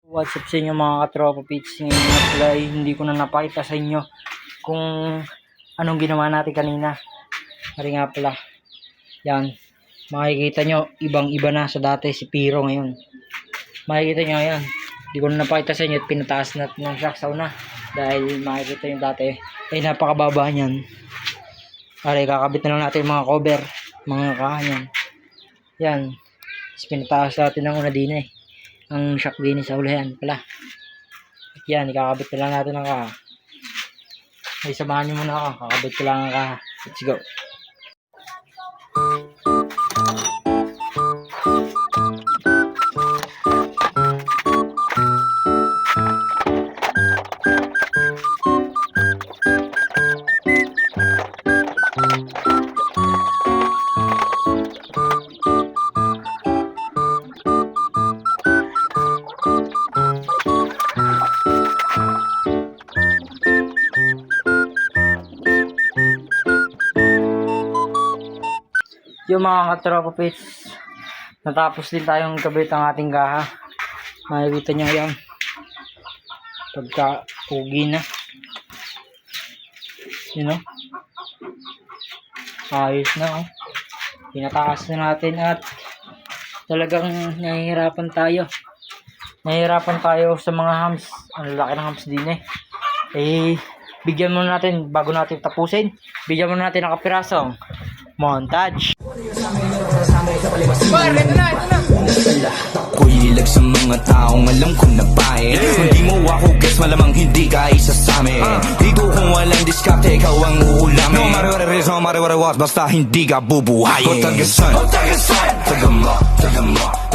What's up sa inyo mga katropa pits. Ngayon nga pala ay hindi ko na napakita sa inyo kung anong ginawa natin kanina. Hari nga pala, yan, makikita nyo ibang iba na sa dati si Piro ngayon. Makikita nyo yan, hindi ko na napakita sa inyo at pinataas natin ng shock sa una dahil makikita nyo dati ay napakababa nyan. Hari, kakabit na lang natin yung mga cover, mga kahanyan. Yan, pinataas natin ng una din ang shock din sa ulayan pala. At yan, ikakabit na lang natin ang kaha. Ay, samahan nyo muna ako. Kakabit ko lang ang kaha. Let's go. Yung mga katropa pits, natapos din tayong kabit ang ating kaha. Makikita nyo yan, pagka pugi na, you know, ayos na, pinataas na natin at talagang nahihirapan tayo sa mga hams. Ang laki ng hams din bigyan muna natin, bago natin tapusin, bigyan muna natin ng kapirasong montage. Ako'y ilag sa mga taong alam ko na bae. Hindi mo ako guess, malamang hindi ka isa sa amin. Dito kung walang diskarte, ikaw ang uulamin. No matter what it is, no matter what it was, basta hindi ka bubuhayin. O tagasan, tagasan, tagama, tagama.